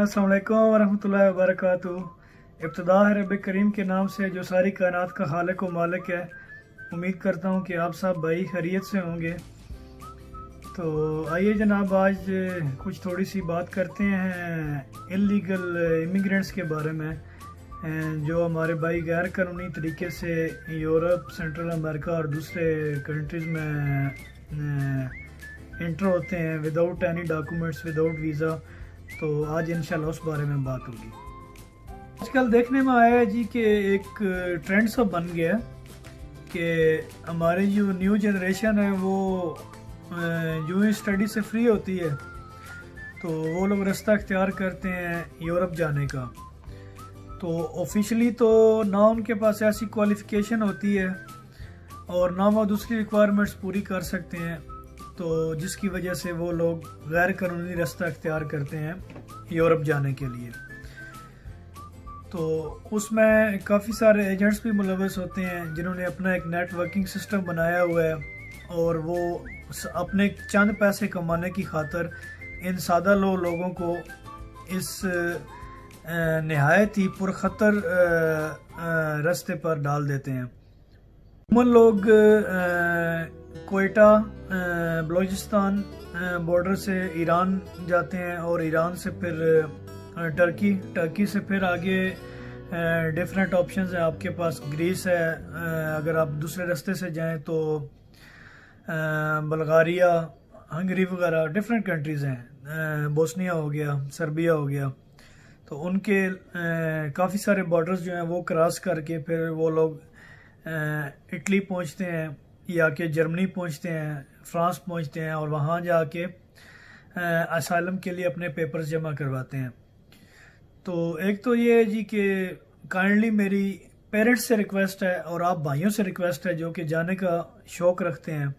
अस्सलाम वालेकुम वरहमतुल्लाहि वबरकातुहू। इब्तिदा है रब करीम के नाम से जो सारी कायनात का खालिक व मालिक है। उम्मीद करता हूँ कि आप सब भाई खैरियत से होंगे। तो आइए जनाब, आज कुछ थोड़ी सी बात करते हैं इलीगल इमिग्रेंट्स के बारे में, जो हमारे भाई गैर कानूनी तरीके से यूरोप, सेंट्रल अमेरिका और दूसरे कंट्रीज़ में इंटर होते हैं without any documents, without visa. तो आज इंशाल्लाह उस बारे में बात होगी। आजकल देखने में आया है जी कि एक ट्रेंड सा बन गया कि हमारी जो न्यू जनरेशन है वो जो ही स्टडी से फ्री होती है तो वो लोग रास्ता अख्तियार करते हैं यूरोप जाने का। तो ऑफिशियली तो ना उनके पास ऐसी क्वालिफ़िकेशन होती है और ना वो दूसरी रिक्वायरमेंट्स पूरी कर सकते हैं, तो जिसकी वजह से वो लोग गैर कानूनी रास्ता अख्तियार करते हैं यूरोप जाने के लिए। तो उसमें काफ़ी सारे एजेंट्स भी मुलव्वस होते हैं जिन्होंने अपना एक नेटवर्किंग सिस्टम बनाया हुआ है और वो अपने चंद पैसे कमाने की खातर इन सादा लोगों को इस नहायत ही पुरखतर रास्ते पर डाल देते हैं। उमूमन लोग कोयटा, बलूचिस्तान बॉर्डर से ईरान जाते हैं और ईरान से फिर टर्की से फिर आगे डिफरेंट ऑप्शंस हैं आपके पास। ग्रीस है, अगर आप दूसरे रास्ते से जाएं तो बल्गारिया, हंगरी वगैरह डिफरेंट कंट्रीज़ हैं, बोस्निया हो गया, सर्बिया हो गया। तो उनके काफ़ी सारे बॉर्डर्स जो हैं वो क्रॉस करके फिर वो लोग इटली पहुंचते हैं या कि जर्मनी पहुंचते हैं, फ्रांस पहुंचते हैं और वहां जाके असाइलम के लिए अपने पेपर्स जमा करवाते हैं। तो एक तो ये है जी कि काइंडली मेरी पेरेंट्स से रिक्वेस्ट है और आप भाइयों से रिक्वेस्ट है जो कि जाने का शौक़ रखते हैं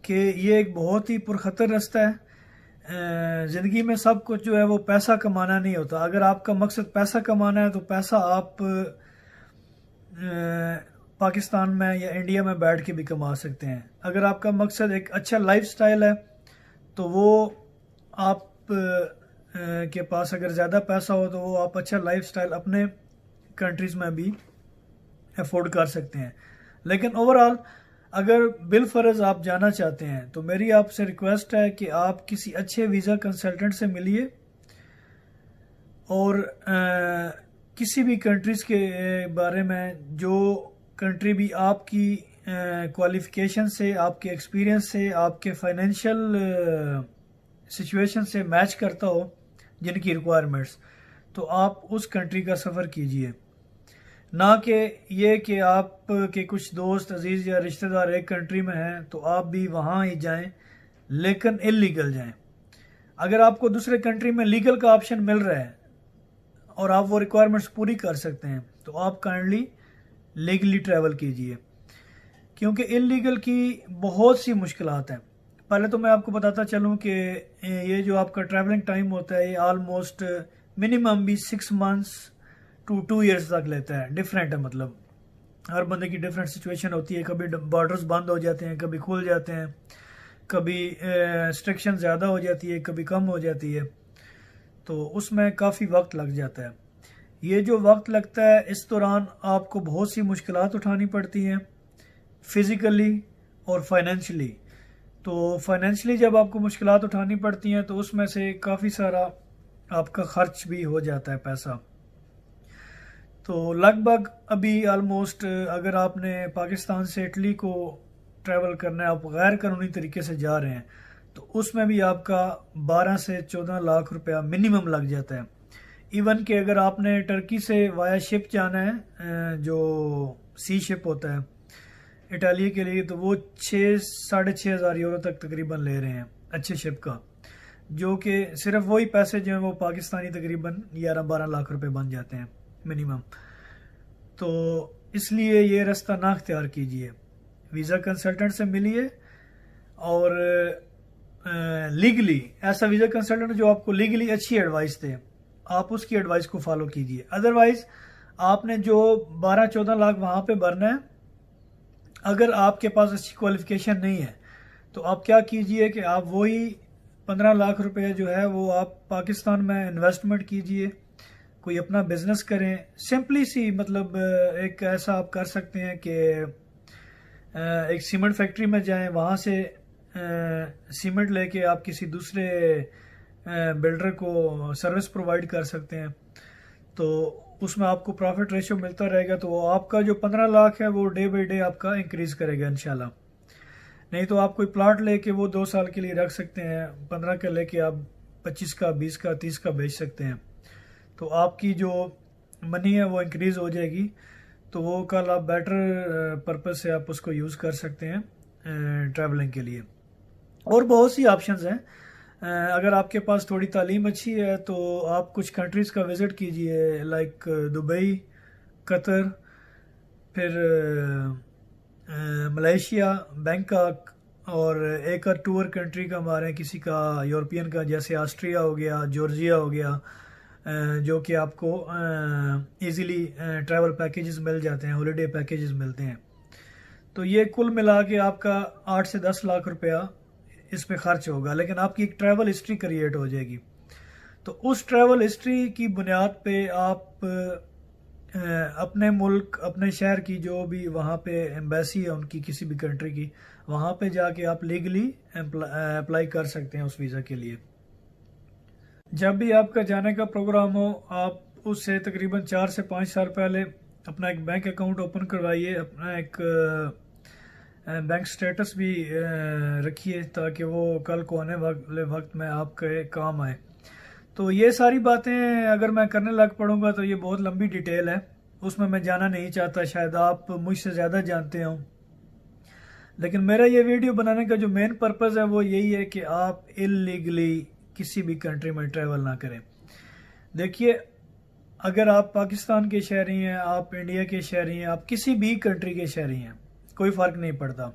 कि ये एक बहुत ही पुरखतर रास्ता है। ज़िंदगी में सब कुछ जो है वो पैसा कमाना नहीं होता। अगर आपका मकसद पैसा कमाना है तो पैसा आप पाकिस्तान में या इंडिया में बैठ के भी कमा सकते हैं। अगर आपका मकसद एक अच्छा लाइफस्टाइल है तो वो आप के पास अगर ज़्यादा पैसा हो तो वो आप अच्छा लाइफस्टाइल अपने कंट्रीज़ में भी अफोर्ड कर सकते हैं। लेकिन ओवरऑल अगर बिलफर्ज आप जाना चाहते हैं तो मेरी आपसे रिक्वेस्ट है कि आप किसी अच्छे वीज़ा कंसल्टेंट से मिलिए और किसी भी कंट्रीज़ के बारे में जो कंट्री भी आपकी क्वालिफ़िकेशन से, आपके एक्सपीरियंस से, आपके फाइनेंशियल सिचुएशन से मैच करता हो जिनकी रिक्वायरमेंट्स, तो आप उस कंट्री का सफ़र कीजिए। ना कि ये कि आप के कुछ दोस्त, अजीज़ या रिश्तेदार एक कंट्री में हैं तो आप भी वहाँ ही जाएं, लेकिन इलीगल जाएं। अगर आपको दूसरे कंट्री में लीगल का ऑप्शन मिल रहा है और आप वो रिक्वायरमेंट्स पूरी कर सकते हैं तो आप काइंडली लीगली ट्रैवल कीजिए, क्योंकि इलीगल की बहुत सी मुश्किलात हैं। पहले तो मैं आपको बताता चलूं कि ये जो आपका ट्रैवलिंग टाइम होता है ये ऑलमोस्ट मिनिमम भी 6 मंथ्स टू 2 ईयर्स तक लेता है। डिफरेंट है, मतलब हर बंदे की डिफरेंट सिचुएशन होती है। कभी बॉर्डर्स बंद हो जाते हैं, कभी खुल जाते हैं, कभी रिस्ट्रिक्शन ज़्यादा हो जाती है, कभी कम हो जाती है, तो उसमें काफ़ी वक्त लग जाता है। ये जो वक्त लगता है इस दौरान आपको बहुत सी मुश्किलात उठानी पड़ती हैं फ़िज़िकली और फाइनेंशियली। तो फाइनेंशियली जब आपको मुश्किलात उठानी पड़ती हैं तो उसमें से काफ़ी सारा आपका खर्च भी हो जाता है पैसा। तो लगभग अभी ऑलमोस्ट अगर आपने पाकिस्तान से इटली को ट्रैवल करना है, आप गैर कानूनी तरीके से जा रहे हैं, तो उसमें भी आपका 12 से 14 लाख रुपया मिनिमम लग जाता है। इवन कि अगर आपने टर्की से वाया शिप जाना है, जो सी शिप होता है इटालिया के लिए, तो वो 6-6.5 हज़ार यूरो तक तकरीबन ले रहे हैं अच्छे शिप का, जो कि सिर्फ वही पैसे जो हैं वो पाकिस्तानी तकरीबन 11-12 लाख रुपए बन जाते हैं मिनिमम। तो इसलिए ये रास्ता ना अख्तियार कीजिए, वीज़ा कंसल्टेंट से मिलिए और लीगली ऐसा वीज़ा कंसल्टेंट जो आपको लीगली अच्छी एडवाइस दे, आप उसकी एडवाइस को फॉलो कीजिए। अदरवाइज़ आपने जो 12-14 लाख वहाँ पे भरना है, अगर आपके पास अच्छी क्वालिफ़िकेशन नहीं है तो आप क्या कीजिए कि आप वही 15 लाख रुपए जो है वो आप पाकिस्तान में इन्वेस्टमेंट कीजिए, कोई अपना बिजनेस करें। सिंपली सी मतलब एक ऐसा आप कर सकते हैं कि एक सीमेंट फैक्ट्री में जाएं, वहाँ से सीमेंट लेके आप किसी दूसरे बिल्डर को सर्विस प्रोवाइड कर सकते हैं, तो उसमें आपको प्रॉफिट रेशियो मिलता रहेगा। तो आपका जो 15 लाख है वो डे बाई डे आपका इंक्रीज करेगा इंशाल्लाह। नहीं तो आप कोई प्लाट लेके वो 2 साल के लिए रख सकते हैं, 15 का लेके आप 25 का, 20 का, 30 का बेच सकते हैं। तो आपकी जो मनी है वो इंक्रीज हो जाएगी। तो वो कल आप बेटर पर्पज से आप उसको यूज़ कर सकते हैं ट्रैवलिंग के लिए। और बहुत सी ऑप्शंस हैं। अगर आपके पास थोड़ी तालीम अच्छी है तो आप कुछ कंट्रीज़ का विज़िट कीजिए, लाइक दुबई, कतर, फिर मलेशिया, बैंकॉक, और एक और टूर कंट्री का मारें किसी का यूरोपियन का, जैसे ऑस्ट्रिया हो गया, जॉर्जिया हो गया, जो कि आपको इजीली ट्रैवल पैकेजेस मिल जाते हैं, हॉलिडे पैकेजेस मिलते हैं। तो ये कुल मिला के आपका 8 से 10 लाख रुपया इस पे खर्च होगा, लेकिन आपकी एक ट्रैवल हिस्ट्री क्रिएट हो जाएगी। तो उस ट्रैवल हिस्ट्री की बुनियाद पे आप अपने मुल्क, अपने शहर की जो भी वहाँ पे एम्बेसी है उनकी, किसी भी कंट्री की, वहाँ पे जाके आप लीगली अप्लाई कर सकते हैं उस वीज़ा के लिए। जब भी आपका जाने का प्रोग्राम हो, आप उससे तकरीबन 4 से 5 साल पहले अपना एक बैंक अकाउंट ओपन करवाइए, अपना एक बैंक स्टेटस भी रखिए, ताकि वो कल को आने वाले वक्त में आपके काम आए। तो ये सारी बातें अगर मैं करने लग पड़ूंगा तो ये बहुत लंबी डिटेल है, उसमें मैं जाना नहीं चाहता, शायद आप मुझसे ज़्यादा जानते हो। लेकिन मेरा ये वीडियो बनाने का जो मेन पर्पज़ है वो यही है कि आप इलीगली किसी भी कंट्री में ट्रैवल ना करें। देखिए, अगर आप पाकिस्तान के शहरी हैं, आप इंडिया के शहरी हैं, आप किसी भी कंट्री के शहरी हैं, कोई फ़र्क नहीं पड़ता।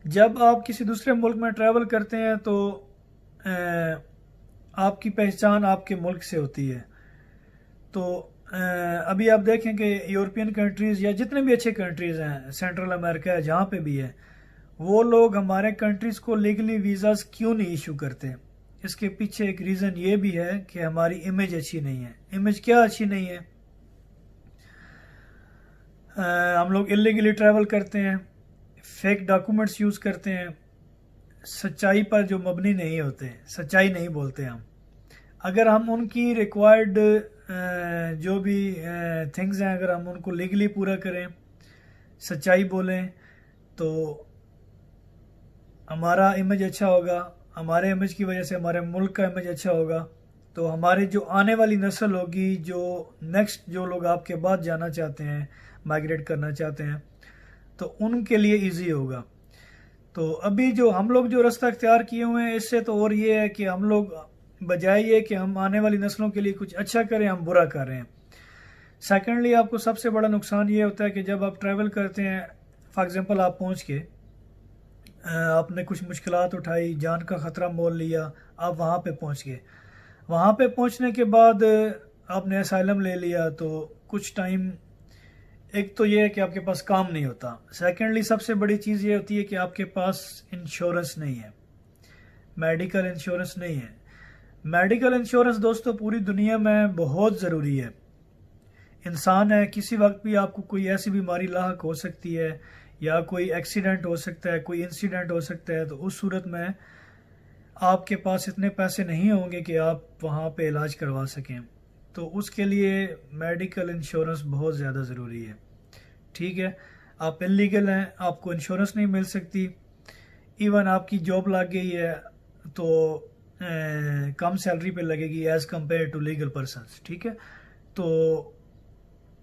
जब आप किसी दूसरे मुल्क में ट्रैवल करते हैं तो आपकी पहचान आपके मुल्क से होती है। तो अभी आप देखें कि यूरोपियन कंट्रीज़ या जितने भी अच्छे कंट्रीज़ हैं, सेंट्रल अमेरिका है, जहाँ पे भी है, वो लोग हमारे कंट्रीज़ को लीगली वीज़ाज़ क्यों नहीं इशू करते? इसके पीछे एक रीज़न ये भी है कि हमारी इमेज अच्छी नहीं है। इमेज क्या अच्छी नहीं है? हम लोग इलीगली ट्रैवल करते हैं, फेक डॉक्यूमेंट्स यूज़ करते हैं, सच्चाई पर जो मबनी नहीं होते, सच्चाई नहीं बोलते हम। अगर हम उनकी रिक्वायर्ड जो भी थिंग्स हैं, अगर हम उनको लीगली पूरा करें, सच्चाई बोलें, तो हमारा इमेज अच्छा होगा। हमारे इमेज की वजह से हमारे मुल्क का इमेज अच्छा होगा। तो हमारी जो आने वाली नस्ल होगी, जो नेक्स्ट जो लोग आपके बाद जाना चाहते हैं, माइग्रेट करना चाहते हैं, तो उनके लिए इजी होगा। तो अभी जो हम लोग जो रास्ता अख्तियार किए हुए हैं, इससे तो और ये है कि हम लोग बजाय ये कि हम आने वाली नस्लों के लिए कुछ अच्छा करें, हम बुरा कर रहे हैं। सेकेंडली, आपको सबसे बड़ा नुकसान ये होता है कि जब आप ट्रैवल करते हैं, फॉर एग्जांपल आप पहुंच के आपने कुछ मुश्किलात उठाई, जान का ख़तरा मोल लिया, आप वहाँ पे पहुंच गए। वहाँ पे पहुंचने के बाद आपने असाइलम ले लिया, तो कुछ टाइम, एक तो ये है कि आपके पास काम नहीं होता। सेकेंडली, सबसे बड़ी चीज़ ये होती है कि आपके पास इंश्योरेंस नहीं है, मेडिकल इंश्योरेंस नहीं है। मेडिकल इंश्योरेंस दोस्तों पूरी दुनिया में बहुत ज़रूरी है। इंसान है, किसी वक्त भी आपको कोई ऐसी बीमारी लाहक हो सकती है, या कोई एक्सीडेंट हो सकता है, कोई इंसिडेंट हो सकता है, तो उस सूरत में आपके पास इतने पैसे नहीं होंगे कि आप वहाँ पे इलाज करवा सकें। तो उसके लिए मेडिकल इंश्योरेंस बहुत ज़्यादा ज़रूरी है। ठीक है, आप इलीगल हैं, आपको इंश्योरेंस नहीं मिल सकती। इवन आपकी जॉब लग गई है तो कम सैलरी पे लगेगी as compare to legal persons. ठीक है, तो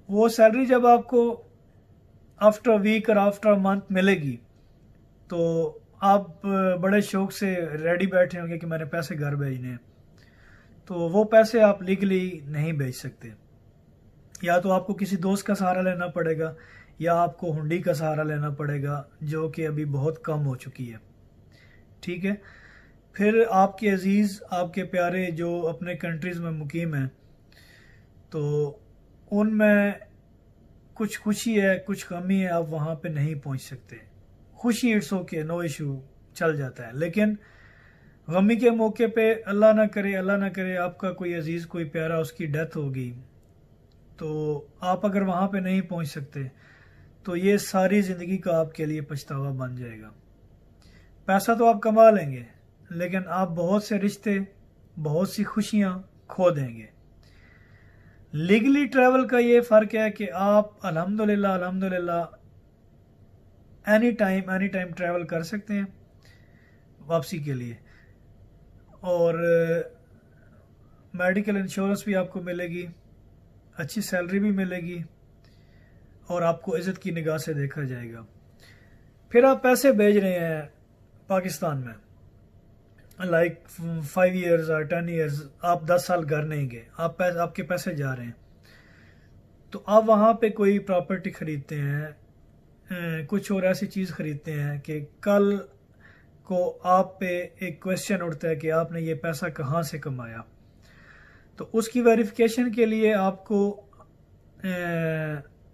वो सैलरी जब आपको आफ्टर अ वीक और आफ्टर अ मंथ मिलेगी, तो आप बड़े शौक से रेडी बैठे होंगे कि मैंने पैसे घर भेजने हैं। तो वो पैसे आप लीगली नहीं भेज सकते। या तो आपको किसी दोस्त का सहारा लेना पड़ेगा, या आपको हुंडी का सहारा लेना पड़ेगा, जो कि अभी बहुत कम हो चुकी है। ठीक है, फिर आपके अजीज़, आपके प्यारे जो अपने कंट्रीज़ में मुकीम हैं, तो उनमें कुछ खुशी है, कुछ कमी है, आप वहाँ पे नहीं पहुँच सकते। खुशी इट्स ओके, नो इशू, चल जाता है। लेकिन गमी के मौके पे अल्लाह ना करे आपका कोई अजीज़ कोई प्यारा उसकी डेथ होगी, तो आप अगर वहाँ पे नहीं पहुँच सकते तो ये सारी ज़िंदगी का आपके लिए पछतावा बन जाएगा। पैसा तो आप कमा लेंगे लेकिन आप बहुत से रिश्ते, बहुत सी खुशियाँ खो देंगे। लीगली ट्रैवल का ये फ़र्क है कि आप अल्हम्दुलिल्लाह एनी टाइम ट्रैवल कर सकते हैं वापसी के लिए, और मेडिकल इंश्योरेंस भी आपको मिलेगी, अच्छी सैलरी भी मिलेगी और आपको इज़्ज़त की निगाह से देखा जाएगा। फिर आप पैसे भेज रहे हैं पाकिस्तान में, लाइक 5 ईयर्स और 10 ईयर्स, आप 10 साल घर नहीं गए, आपके पैसे जा रहे हैं, तो आप वहाँ पे कोई प्रॉपर्टी ख़रीदते हैं, कुछ और ऐसी चीज़ ख़रीदते हैं कि कल को आप पे एक क्वेश्चन उठता है कि आपने ये पैसा कहाँ से कमाया। तो उसकी वेरिफिकेशन के लिए आपको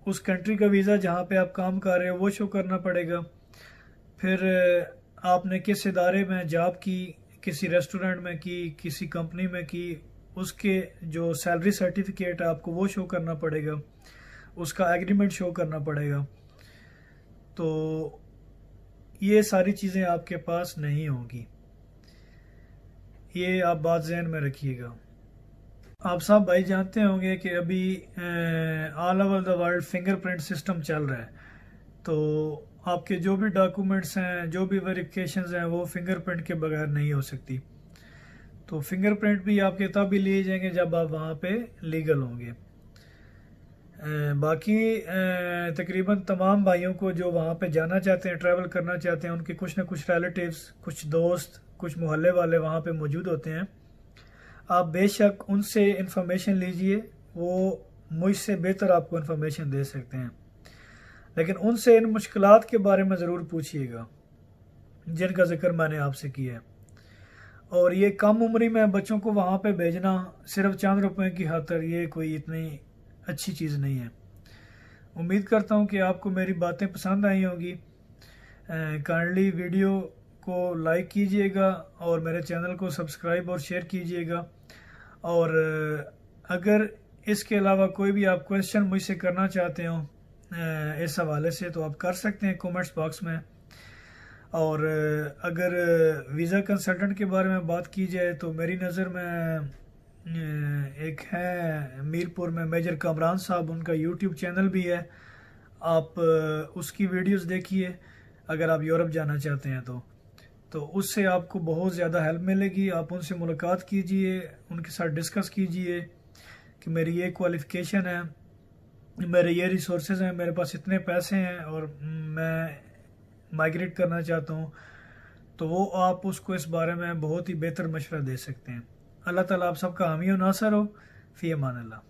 उस कंट्री का वीज़ा जहाँ पे आप काम कर रहे हो वो शो करना पड़ेगा। फिर आपने किस इदारे में जॉब की, किसी रेस्टोरेंट में की, किसी कंपनी में की, उसके जो सैलरी सर्टिफिकेट है आपको वो शो करना पड़ेगा, उसका एग्रीमेंट शो करना पड़ेगा। तो ये सारी चीज़ें आपके पास नहीं होंगी, ये आप बात ज़हन में रखिएगा। आप सब भाई जानते होंगे कि अभी all over the world fingerprint system चल रहा है, तो आपके जो भी डॉक्यूमेंट्स हैं, जो भी वेरिफिकेशंस हैं, वो फिंगरप्रिंट के बगैर नहीं हो सकती। तो फिंगरप्रिंट भी आपके तब ही लिए जाएंगे जब आप वहाँ पे लीगल होंगे। बाकी तकरीबन तमाम भाइयों को जो वहाँ पे जाना चाहते हैं, ट्रैवल करना चाहते हैं, उनके कुछ ना कुछ रिलेटिव्स, कुछ दोस्त, कुछ मोहल्ले वाले वहाँ पे मौजूद होते हैं। आप बेशक उनसे इन्फॉर्मेशन लीजिए, वो मुझसे बेहतर आपको इन्फॉर्मेशन दे सकते हैं, लेकिन उनसे इन मुश्किलात के बारे में ज़रूर पूछिएगा जिनका जिक्र मैंने आपसे किया है। और ये कम उम्री में बच्चों को वहाँ पे भेजना सिर्फ चंद रुपए की खातिर, ये कोई इतनी अच्छी चीज़ नहीं है। उम्मीद करता हूँ कि आपको मेरी बातें पसंद आई होंगी। काइंडली वीडियो को लाइक कीजिएगा और मेरे चैनल को सब्सक्राइब और शेयर कीजिएगा। और अगर इसके अलावा कोई भी आप क्वेश्चन मुझसे करना चाहते हो इस हवाले से तो आप कर सकते हैं कमेंट्स बॉक्स में। और अगर वीज़ा कंसल्टेंट के बारे में बात की जाए तो मेरी नज़र में एक है मीरपुर में मेजर कामरान साहब, उनका यूट्यूब चैनल भी है, आप उसकी वीडियोस देखिए अगर आप यूरोप जाना चाहते हैं तो उससे आपको बहुत ज़्यादा हेल्प मिलेगी। आप उनसे मुलाकात कीजिए, उनके साथ डिस्कस कीजिए कि मेरी ये क्वालिफ़िकेशन है, मेरे ये रिसोर्सेज हैं, मेरे पास इतने पैसे हैं और मैं माइग्रेट करना चाहता हूँ, तो वो आप उसको इस बारे में बहुत ही बेहतर मशवरा दे सकते हैं। अल्लाह ताला आप सबका हामी और नासर हो। फ़ी अमान अल्लाह।